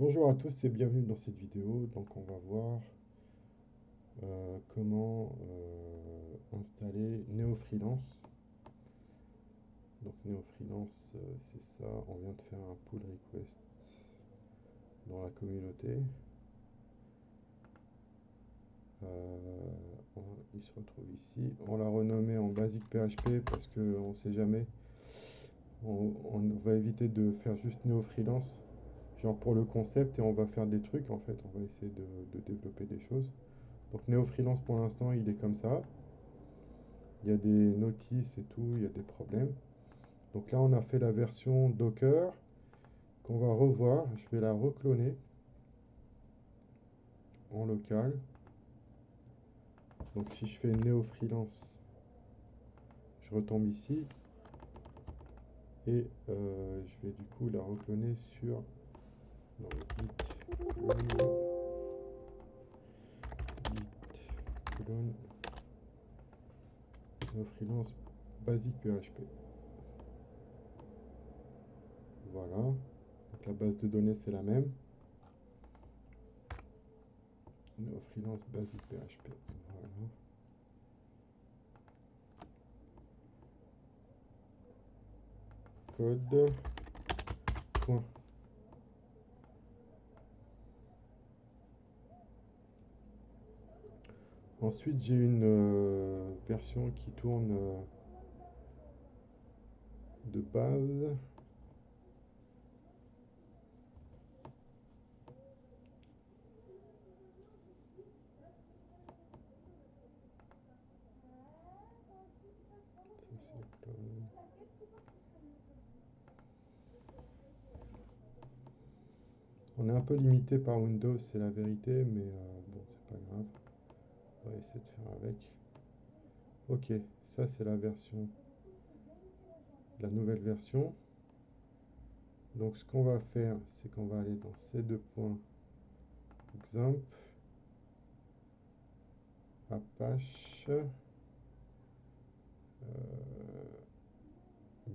Bonjour à tous et bienvenue dans cette vidéo. Donc on va voir comment installer NeoFreelance. Donc NeoFreelance, c'est ça. On vient de faire un pull request dans la communauté. Il se retrouve ici. On l'a renommé en Basic PHP parce qu'on ne sait jamais. On va éviter de faire juste NeoFreelance, genre pour le concept, et on va faire des trucs en fait. On va essayer de développer des choses. Donc NeoFreelance pour l'instant il est comme ça. Il y a des notices et tout, il y a des problèmes. Donc là on a fait la version Docker qu'on va revoir. Je vais la recloner en local. Donc si je fais NeoFreelance, je retombe ici et je vais du coup la recloner sur dans le git clone NeoFreelance basic PHP. Voilà. Donc la base de données c'est la même. NeoFreelance basic PHP. Voilà. Code. Point. Ensuite, j'ai une version qui tourne de base. On est un peu limité par Windows, c'est la vérité, mais bon, c'est pas grave. On va essayer de faire avec. Ok, ça c'est la version, la nouvelle version. Donc ce qu'on va faire, c'est qu'on va aller dans ces deux points, XAMPP, Apache,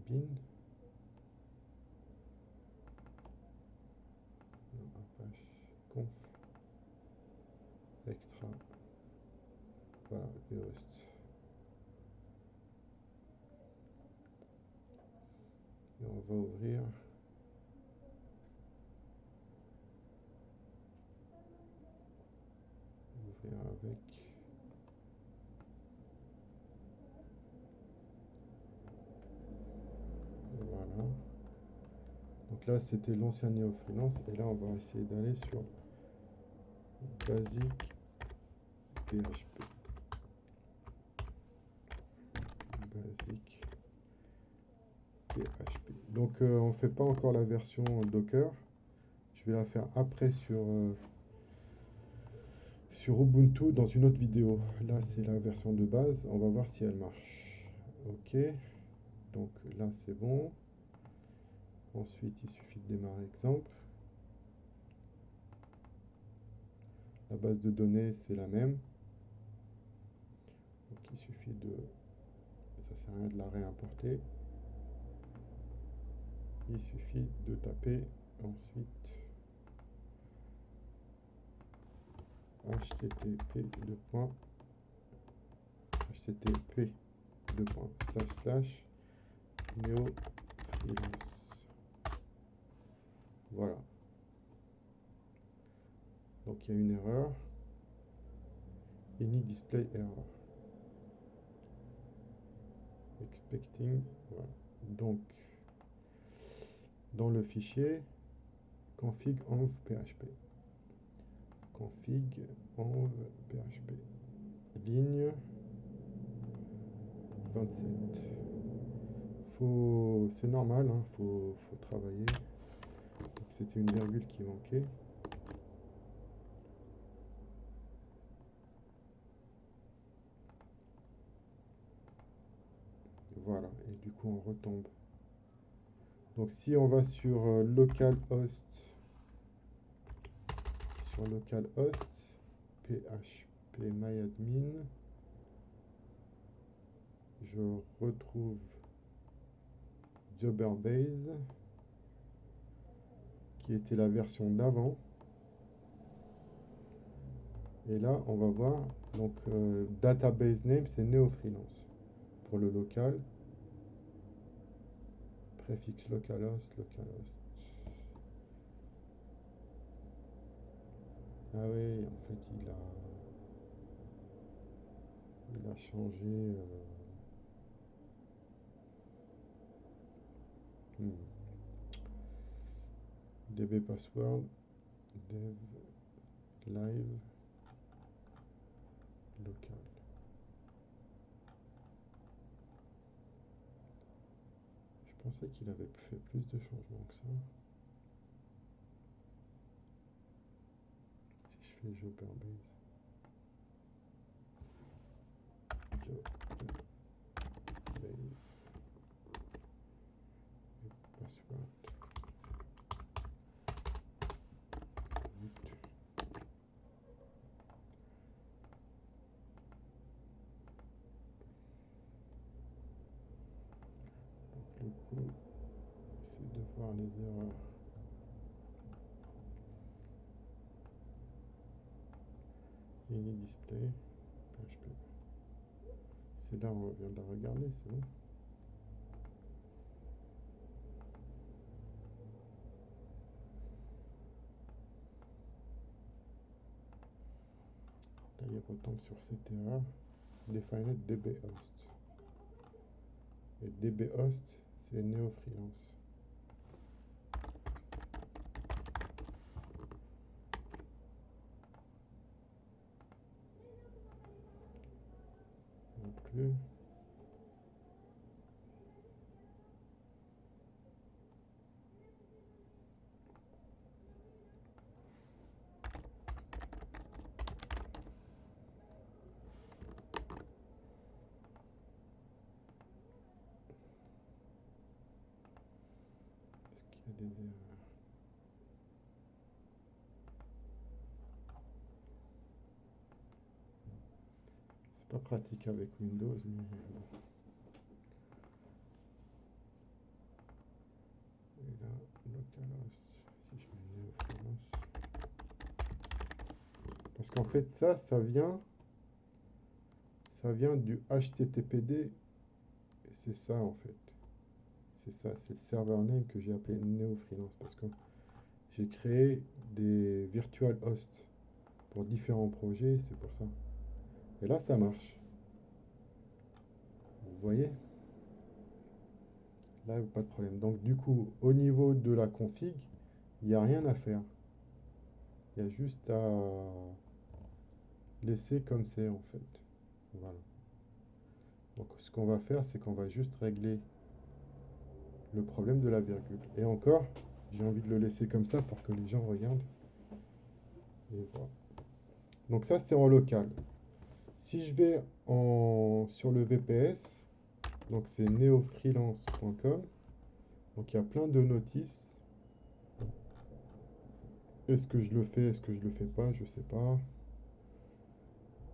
bin, non, Apache, conf, extra, voilà, et host. Et on va ouvrir avec. Voilà. Donc là, c'était l'ancien NeoFreelance. Et là, on va essayer d'aller sur Basic PHP. Basic PHP. Donc, on ne fait pas encore la version Docker. Je vais la faire après sur Ubuntu dans une autre vidéo. Là, c'est la version de base. On va voir si elle marche. Ok. Donc là, c'est bon. Ensuite, il suffit de démarrer exemple. La base de données, c'est la même. Donc il suffit de... Ça sert à rien de la réimporter. Il suffit de taper ensuite http://neo-freelance. Voilà. Donc il y a une erreur. Any display error. Expecting. Voilà. Donc dans le fichier config env php. Config env php. Ligne 27. C'est normal, hein, faut travailler. C'était une virgule qui manquait. Voilà, et du coup on retombe. Donc si on va sur localhost, phpMyAdmin, je retrouve Jobberbase qui était la version d'avant. Et là, on va voir, donc database name, c'est NeoFreelance. Pour le local, préfixe localhost, localhost. Ah oui, en fait, il a changé. DB password, dev live local. Je pensais qu'il avait fait plus de changements que ça. Si je fais Jobberbase. Password. Donc le coup, c'est de voir les erreurs. Ini display, PHP. C'est là où on vient de la regarder, c'est bon. Là, il retombe sur cette erreur. Define dbhost. Et dbhost, c'est NeoFreelance. Non plus. Est-ce qu'il y a des erreurs? C'est pas pratique avec Windows, mais bon. Et là, localhost, si je mets NeoFreelance. Parce qu'en fait, ça vient du HTTPD. C'est ça, en fait. C'est ça, c'est le serveur name que j'ai appelé NeoFreelance. Parce que j'ai créé des virtual hosts pour différents projets, c'est pour ça. Et là, ça marche. Vous voyez? Là, pas de problème. Donc, du coup, au niveau de la config, il n'y a rien à faire. Il y a juste à laisser comme c'est, en fait. Voilà. Donc, ce qu'on va faire, c'est qu'on va juste régler le problème de la virgule. Et encore, j'ai envie de le laisser comme ça pour que les gens regardent. Et voilà. Donc ça, c'est en local. Si je vais sur le VPS, donc c'est neofreelance.com. Donc il y a plein de notices. Est-ce que je le fais, est-ce que je le fais pas, je sais pas.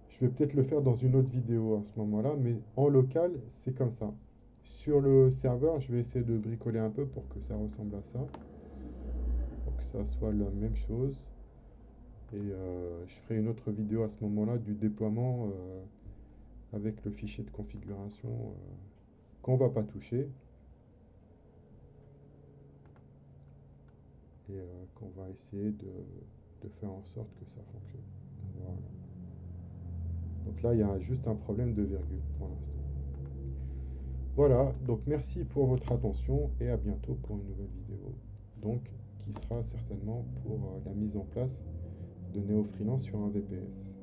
Je vais peut-être le faire dans une autre vidéo à ce moment-là, mais en local, c'est comme ça. Sur le serveur, je vais essayer de bricoler un peu pour que ça ressemble à ça. Pour que ça soit la même chose. Et je ferai une autre vidéo à ce moment-là du déploiement avec le fichier de configuration qu'on va pas toucher. Et qu'on va essayer de faire en sorte que ça fonctionne. Voilà. Donc là, il y a juste un problème de virgule pour l'instant. Voilà, donc merci pour votre attention et à bientôt pour une nouvelle vidéo. Donc, qui sera certainement pour la mise en place de NeoFreelance sur un VPS.